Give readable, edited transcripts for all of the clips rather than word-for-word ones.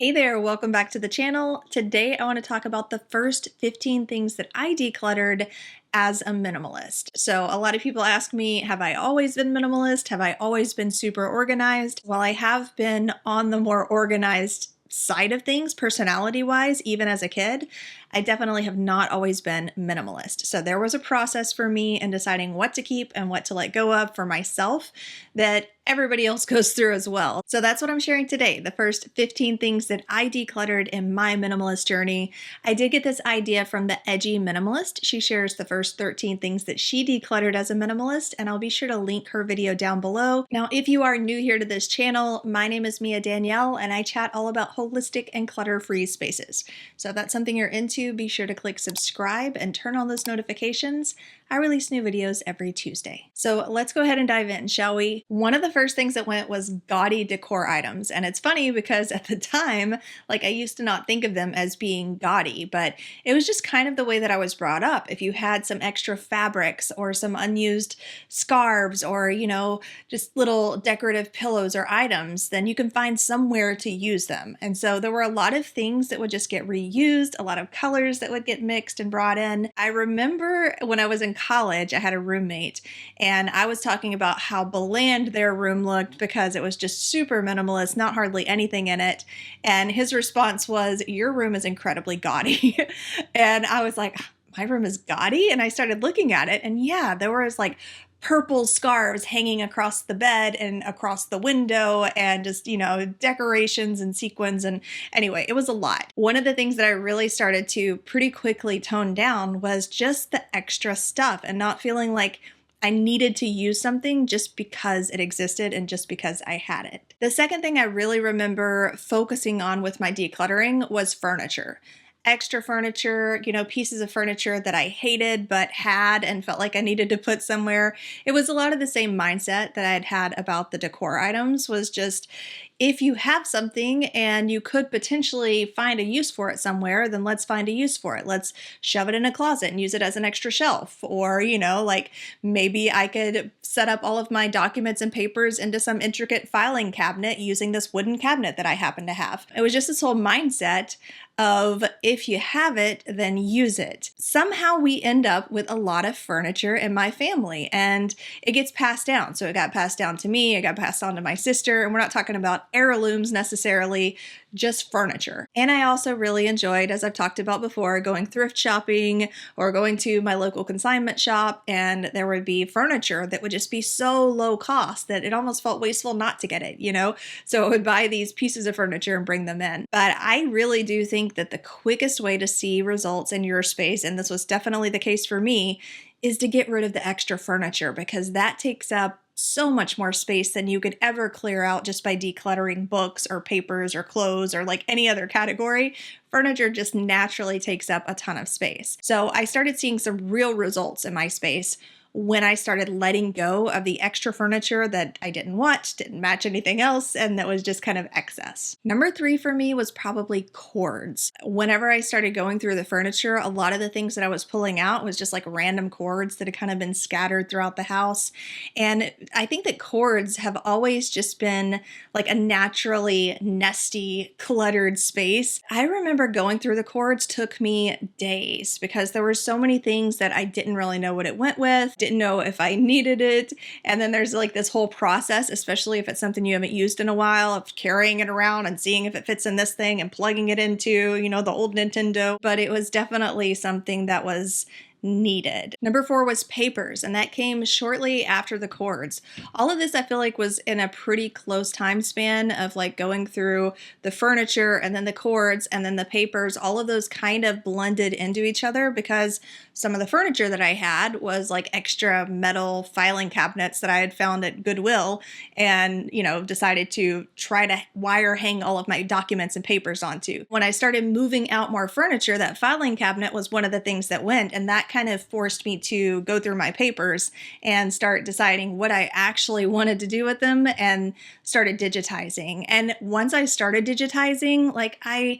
Hey there, welcome back to the channel. Today I want to talk about the first 15 things that I decluttered as a minimalist. So a lot of people ask me, have I always been minimalist? Have I always been super organized? Well, I have been on the more organized side of things personality-wise, even as a kid. I definitely have not always been minimalist. So there was a process for me in deciding what to keep and what to let go of for myself that everybody else goes through as well. So that's what I'm sharing today, the first 15 things that I decluttered in my minimalist journey. I did get this idea from the Edgy Minimalist. She shares the first 13 things that she decluttered as a minimalist, and I'll be sure to link her video down below. Now, if you are new here to this channel, my name is Danielle, and I chat all about holistic and clutter-free spaces. So if that's something you're into, be sure to click subscribe and turn on those notifications. I release new videos every Tuesday. So let's go ahead and dive in, shall we? One of the first things that went was gaudy decor items. And it's funny because at the time, I used to not think of them as being gaudy, but it was just kind of the way that I was brought up. If you had some extra fabrics or some unused scarves or, just little decorative pillows or items, then you can find somewhere to use them. And so there were a lot of things that would just get reused, a lot of colors that would get mixed and brought in. I remember when I was in college, I had a roommate, and I was talking about how bland their room looked because it was just super minimalist, not hardly anything in it. And his response was, "Your room is incredibly gaudy." And I was like, "My room is gaudy?" And I started looking at it, and yeah, there was purple scarves hanging across the bed and across the window and just, decorations and sequins. And anyway, it was a lot. One of the things that I really started to pretty quickly tone down was just the extra stuff and not feeling like I needed to use something just because it existed and just because I had it. The second thing I really remember focusing on with my decluttering was furniture. Extra furniture, pieces of furniture that I hated but had and felt like I needed to put somewhere. It was a lot of the same mindset that I had had about the decor items, was just, if you have something and you could potentially find a use for it somewhere, then let's find a use for it. Let's shove it in a closet and use it as an extra shelf. Or, maybe I could set up all of my documents and papers into some intricate filing cabinet using this wooden cabinet that I happen to have. It was just this whole mindset of, if you have it, then use it. Somehow we end up with a lot of furniture in my family, and it gets passed down. So it got passed down to me, it got passed on to my sister, and we're not talking about heirlooms necessarily, just furniture. And I also really enjoyed, as I've talked about before, going thrift shopping or going to my local consignment shop, and there would be furniture that would just be so low cost that it almost felt wasteful not to get it, So I would buy these pieces of furniture and bring them in. But I really do think that the quickest way to see results in your space, and this was definitely the case for me, is to get rid of the extra furniture, because that takes up so much more space than you could ever clear out just by decluttering books or papers or clothes or any other category. Furniture just naturally takes up a ton of space. So I started seeing some real results in my space when I started letting go of the extra furniture that I didn't want, didn't match anything else, and that was just kind of excess. Number 3 for me was probably cords. Whenever I started going through the furniture, a lot of the things that I was pulling out was just random cords that had kind of been scattered throughout the house. And I think that cords have always just been a naturally nesty, cluttered space. I remember going through the cords took me days because there were so many things that I didn't really know what it went with, didn't know if I needed it. And then there's this whole process, especially if it's something you haven't used in a while, of carrying it around and seeing if it fits in this thing and plugging it into, the old Nintendo. But it was definitely something that was needed. Number 4 was papers, and that came shortly after the cords. All of this I feel was in a pretty close time span of going through the furniture and then the cords and then the papers. All of those kind of blended into each other because some of the furniture that I had was extra metal filing cabinets that I had found at Goodwill and, decided to try to wire hang all of my documents and papers onto. When I started moving out more furniture, that filing cabinet was one of the things that went, and that kind of forced me to go through my papers and start deciding what I actually wanted to do with them and started digitizing. And once I started digitizing, I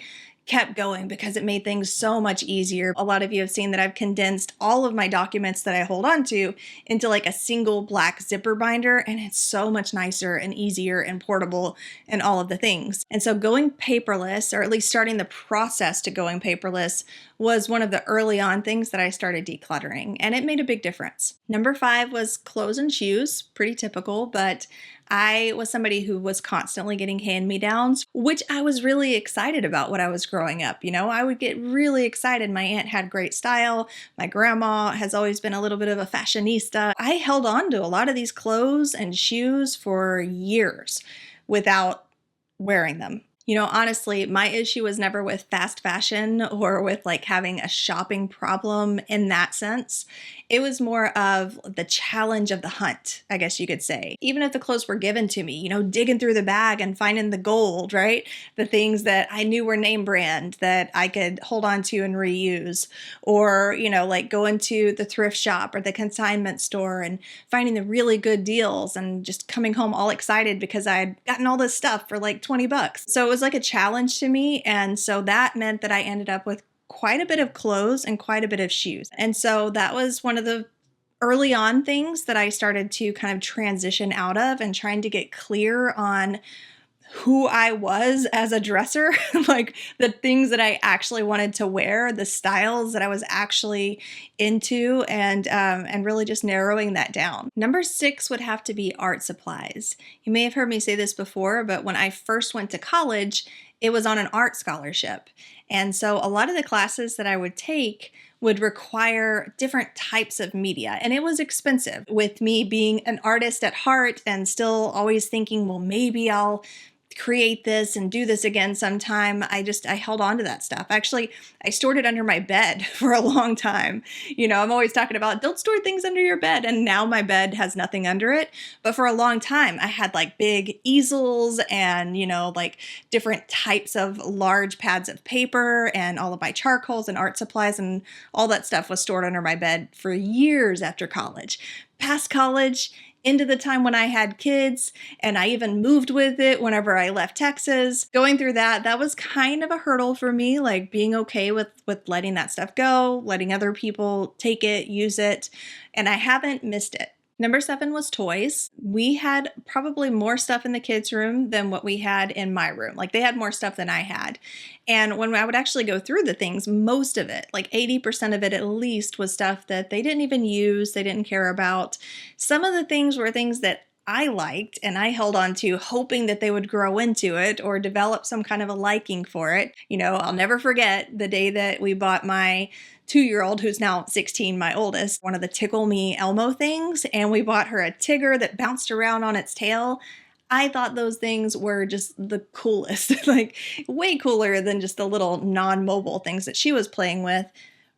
kept going because it made things so much easier. A lot of you have seen that I've condensed all of my documents that I hold on to into like a single black zipper binder, and it's so much nicer and easier and portable and all of the things. And so going paperless, or at least starting the process to going paperless, was one of the early on things that I started decluttering, and it made a big difference. Number 5 was clothes and shoes. Pretty typical, but I was somebody who was constantly getting hand-me-downs, which I was really excited about when I was growing up. You know, I would get really excited. My aunt had great style. My grandma has always been a little bit of a fashionista. I held on to a lot of these clothes and shoes for years without wearing them. You know, honestly, my issue was never with fast fashion or with like having a shopping problem in that sense. It was more of the challenge of the hunt, I guess you could say. Even if the clothes were given to me, you know, digging through the bag and finding the gold, right? The things that I knew were name brand that I could hold on to and reuse. Or, you know, like going to the thrift shop or the consignment store and finding the really good deals and just coming home all excited because I had gotten all this stuff for like 20 bucks. So it was like a challenge to me. And so that meant that I ended up with quite a bit of clothes and quite a bit of shoes. And so that was one of the early on things that I started to kind of transition out of, and trying to get clear on who I was as a dresser, like the things that I actually wanted to wear, the styles that I was actually into, and really just narrowing that down. Number 6 would have to be art supplies. You may have heard me say this before, but when I first went to college, it was on an art scholarship. And so a lot of the classes that I would take would require different types of media, and it was expensive. With me being an artist at heart and still always thinking, well, maybe I'll create this and do this again sometime, I held on to that stuff. Actually, I stored it under my bed for a long time. You know, I'm always talking about don't store things under your bed, and now my bed has nothing under it. But for a long time, I had like big easels and, you know, like different types of large pads of paper, and all of my charcoals and art supplies and all that stuff was stored under my bed for years after college. Past college, into the time when I had kids, and I even moved with it whenever I left Texas. Going through that was kind of a hurdle for me, like being okay with letting that stuff go, letting other people take it, use it, and I haven't missed it. Number 7 was toys. We had probably more stuff in the kids' room than what we had in my room. Like they had more stuff than I had. And when I would actually go through the things, most of it, like 80% of it at least, was stuff that they didn't even use, they didn't care about. Some of the things were things that I liked and I held on to, hoping that they would grow into it or develop some kind of a liking for it. You know, I'll never forget the day that we bought my 2-year-old, who's now 16, my oldest, one of the Tickle Me Elmo things, and we bought her a Tigger that bounced around on its tail. I thought those things were just the coolest, like way cooler than just the little non-mobile things that she was playing with.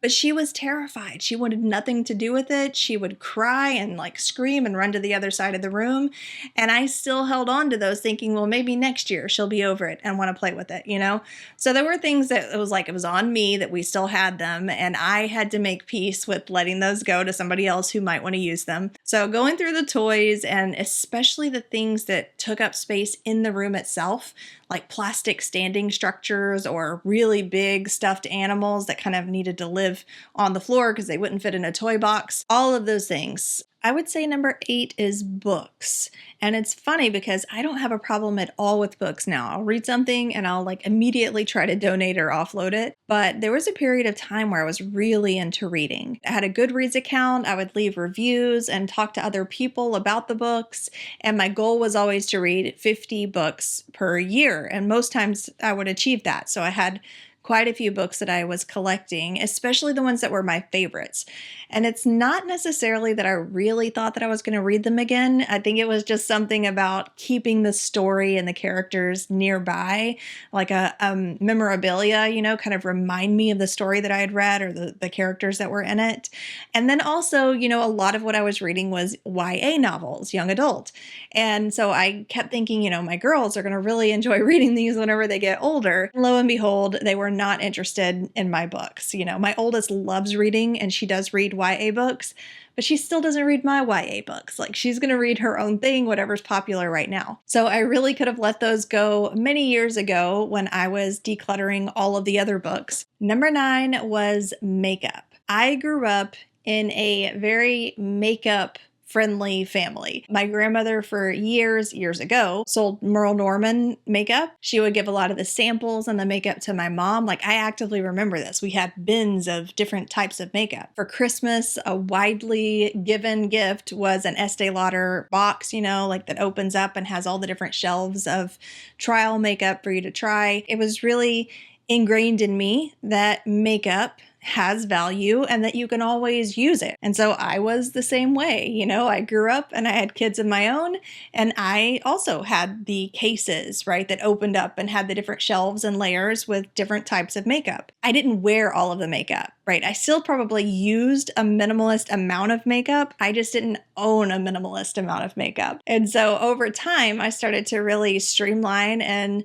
But she was terrified. She wanted nothing to do with it. She would cry and like scream and run to the other side of the room. And I still held on to those thinking, well, maybe next year she'll be over it and want to play with it, you know? So there were things that it was on me that we still had them. And I had to make peace with letting those go to somebody else who might want to use them. So going through the toys, and especially the things that took up space in the room itself, like plastic standing structures or really big stuffed animals that kind of needed to live on the floor because they wouldn't fit in a toy box. All of those things. I would say number 8 is books. And it's funny because I don't have a problem at all with books now. I'll read something and I'll like immediately try to donate or offload it. But there was a period of time where I was really into reading. I had a Goodreads account. I would leave reviews and talk to other people about the books. And my goal was always to read 50 books per year. And most times I would achieve that. So I had quite a few books that I was collecting, especially the ones that were my favorites. And it's not necessarily that I really thought that I was going to read them again. I think it was just something about keeping the story and the characters nearby, like a memorabilia, you know, kind of remind me of the story that I had read or the characters that were in it. And then also, you know, a lot of what I was reading was YA novels, young adult. And so I kept thinking, you know, my girls are going to really enjoy reading these whenever they get older. Lo and behold, they were are not interested in my books. You know, my oldest loves reading and she does read YA books, but she still doesn't read my YA books. Like she's going to read her own thing, whatever's popular right now. So I really could have let those go many years ago when I was decluttering all of the other books. Number 9 was makeup. I grew up in a very makeup friendly family. My grandmother for years ago sold Merle Norman makeup. She would give a lot of the samples and the makeup to my mom. Like I actively remember this. We had bins of different types of makeup. For Christmas, a widely given gift was an Estee Lauder box, you know, like that opens up and has all the different shelves of trial makeup for you to try. It was really ingrained in me that makeup has value and that you can always use it. And so I was the same way. You know, I grew up and I had kids of my own, and I also had the cases, right, that opened up and had the different shelves and layers with different types of makeup. I didn't wear all of the makeup, right? I still probably used a minimalist amount of makeup. I just didn't own a minimalist amount of makeup. And so over time, I started to really streamline and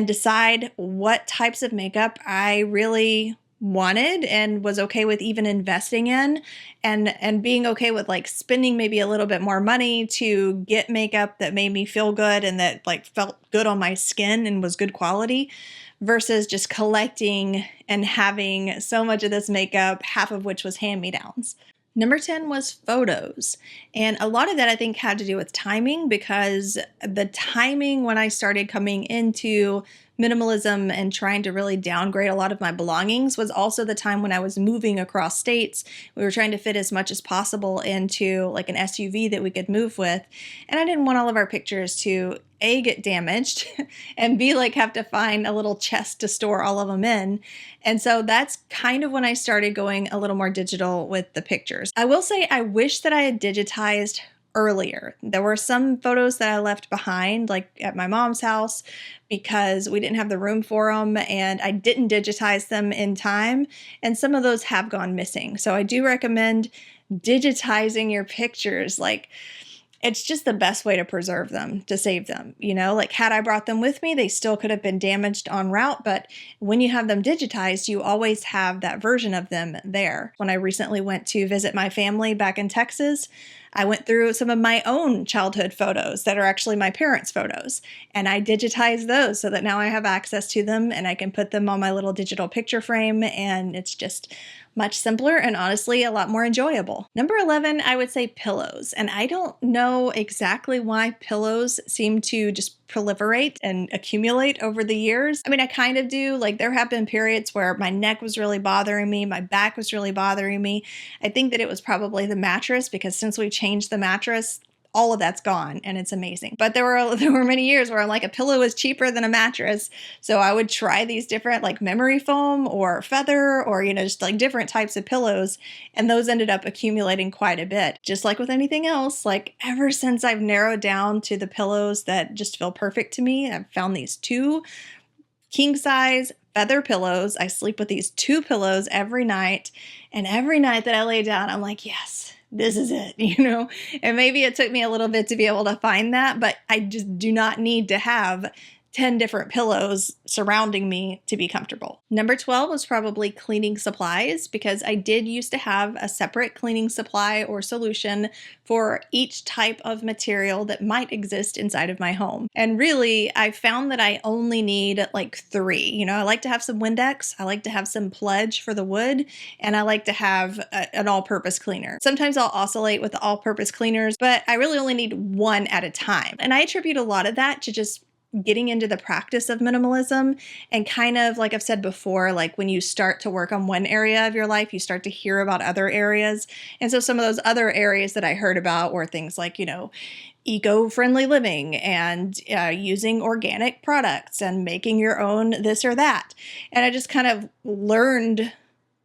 decide what types of makeup I really wanted and was okay with even investing in, and being okay with like spending maybe a little bit more money to get makeup that made me feel good and that like felt good on my skin and was good quality, versus just collecting and having so much of this makeup, half of which was hand-me-downs. Number 10 was photos. And a lot of that I think had to do with timing, because the timing when I started coming into minimalism and trying to really downgrade a lot of my belongings was also the time when I was moving across states. We were trying to fit as much as possible into like an SUV that we could move with. And I didn't want all of our pictures to A, get damaged, and B, like have to find a little chest to store all of them in. And so that's kind of when I started going a little more digital with the pictures. I will say I wish that I had digitized earlier. There were some photos that I left behind, like at my mom's house, because we didn't have the room for them and I didn't digitize them in time. And some of those have gone missing. So I do recommend digitizing your pictures. Like, it's just the best way to preserve them, to save them. You know, like had I brought them with me, they still could have been damaged en route. But when you have them digitized, you always have that version of them there. When I recently went to visit my family back in Texas, I went through some of my own childhood photos that are actually my parents' photos, and I digitized those so that now I have access to them and I can put them on my little digital picture frame, and it's just much simpler and honestly a lot more enjoyable. Number 11, I would say pillows. And I don't know exactly why pillows seem to just proliferate and accumulate over the years. I mean, I kind of do. Like there have been periods where my neck was really bothering me, my back was really bothering me. I think that it was probably the mattress, because since we changed the mattress, all of that's gone and it's amazing. But there were many years where I'm like, a pillow is cheaper than a mattress. So I would try these different like memory foam or feather or, you know, just like different types of pillows. And those ended up accumulating quite a bit. Just like with anything else, like ever since I've narrowed down to the pillows that just feel perfect to me, I've found these 2 king size feather pillows. I sleep with these 2 pillows every night. And every night that I lay down, I'm like, yes, this is it, you know? And maybe it took me a little bit to be able to find that, but I just do not need to have 10 different pillows surrounding me to be comfortable. Number 12 was probably cleaning supplies, because I did used to have a separate cleaning supply or solution for each type of material that might exist inside of my home. And really, I found that I only need like 3. You know, I like to have some Windex, I like to have some Pledge for the wood, and I like to have an all-purpose cleaner. Sometimes I'll oscillate with the all-purpose cleaners, but I really only need 1 at a time. And I attribute a lot of that to just getting into the practice of minimalism, and kind of like I've said before, like when you start to work on one area of your life, you start to hear about other areas. And so some of those other areas that I heard about were things like, you know, eco-friendly living and using organic products and making your own this or that. And I just kind of learned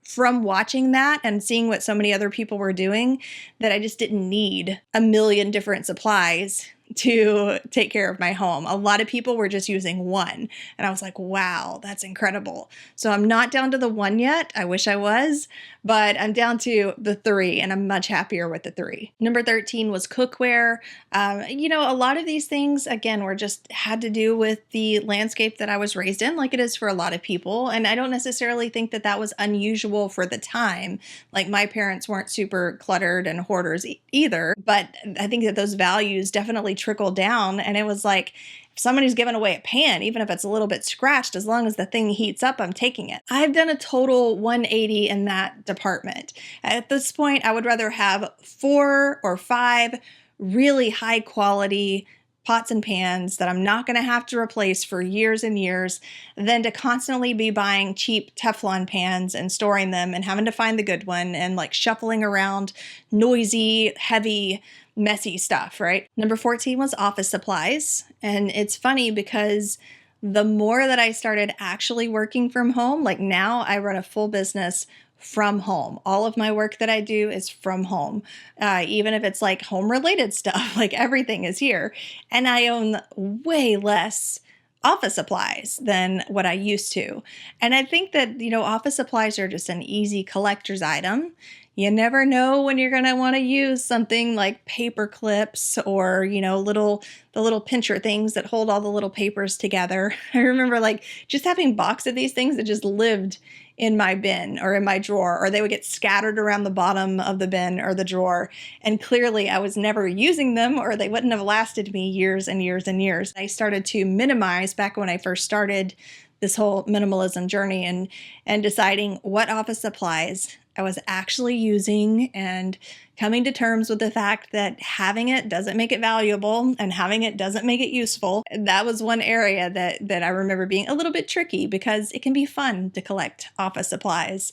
from watching that and seeing what so many other people were doing that I just didn't need a million different supplies to take care of my home. A lot of people were just using one, and I was like, wow, that's incredible. So I'm not down to the one yet. I wish I was, but I'm down to the 3, and I'm much happier with the 3. Number 13 was cookware. A lot of these things, again, were just had to do with the landscape that I was raised in, like it is for a lot of people. And I don't necessarily think that that was unusual for the time. Like, my parents weren't super cluttered and hoarders either, but I think that those values definitely trickled down. And it was like, if somebody's giving away a pan, even if it's a little bit scratched, as long as the thing heats up, I'm taking it. I've done a total 180 in that department. At this point, I would rather have 4 or 5 really high quality pots and pans that I'm not going to have to replace for years and years than to constantly be buying cheap Teflon pans and storing them and having to find the good one and like shuffling around noisy, heavy, messy stuff, right? Number 14 was office supplies. And it's funny because the more that I started actually working from home, like now I run a full business from home. All of my work that I do is from home. Even if it's like home related stuff, like everything is here. And I own way less office supplies than what I used to. And I think that, office supplies are just an easy collector's item. You never know when you're going to want to use something like paper clips or, the little pincher things that hold all the little papers together. I remember like just having a box of these things that just lived in my bin or in my drawer, or they would get scattered around the bottom of the bin or the drawer. And clearly I was never using them, or they wouldn't have lasted me years and years and years. I started to minimize back when I first started this whole minimalism journey and deciding what office supplies I was actually using and coming to terms with the fact that having it doesn't make it valuable and having it doesn't make it useful. That was one area that I remember being a little bit tricky because it can be fun to collect office supplies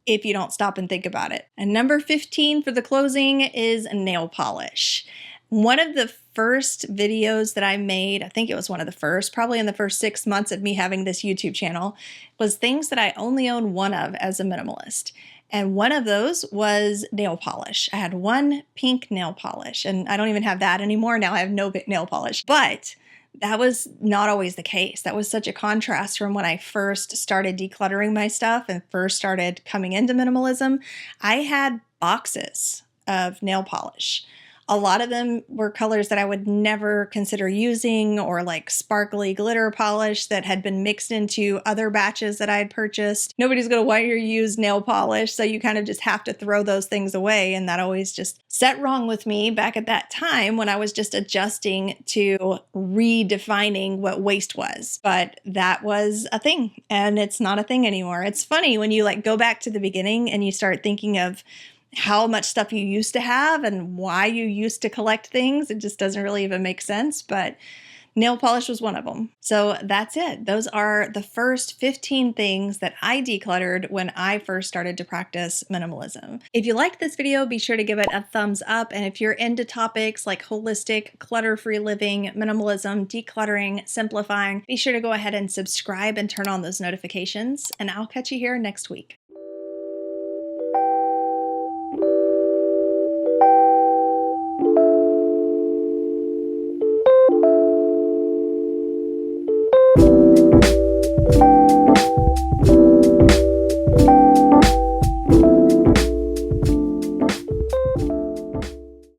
if you don't stop and think about it. And number 15 for the closing is nail polish. One of the first videos that I made, I think it was one of the first, probably in the first 6 months of me having this YouTube channel, was things that I only own one of as a minimalist. And one of those was nail polish. I had one pink nail polish, and I don't even have that anymore. Now I have no nail polish. But that was not always the case. That was such a contrast from when I first started decluttering my stuff and first started coming into minimalism. I had boxes of nail polish. A lot of them were colors that I would never consider using, or like sparkly glitter polish that had been mixed into other batches that I had purchased. Nobody's going to want you to use nail polish, so you kind of just have to throw those things away. And that always just set wrong with me back at that time when I was just adjusting to redefining what waste was. But that was a thing, and it's not a thing anymore. It's funny when you like go back to the beginning and you start thinking of how much stuff you used to have and why you used to collect things. It just doesn't really even make sense, but nail polish was one of them. So that's it. Those are the first 15 things that I decluttered when I first started to practice minimalism. If you liked this video, be sure to give it a thumbs up. And if you're into topics like holistic, clutter-free living, minimalism, decluttering, simplifying, be sure to go ahead and subscribe and turn on those notifications. And I'll catch you here next week.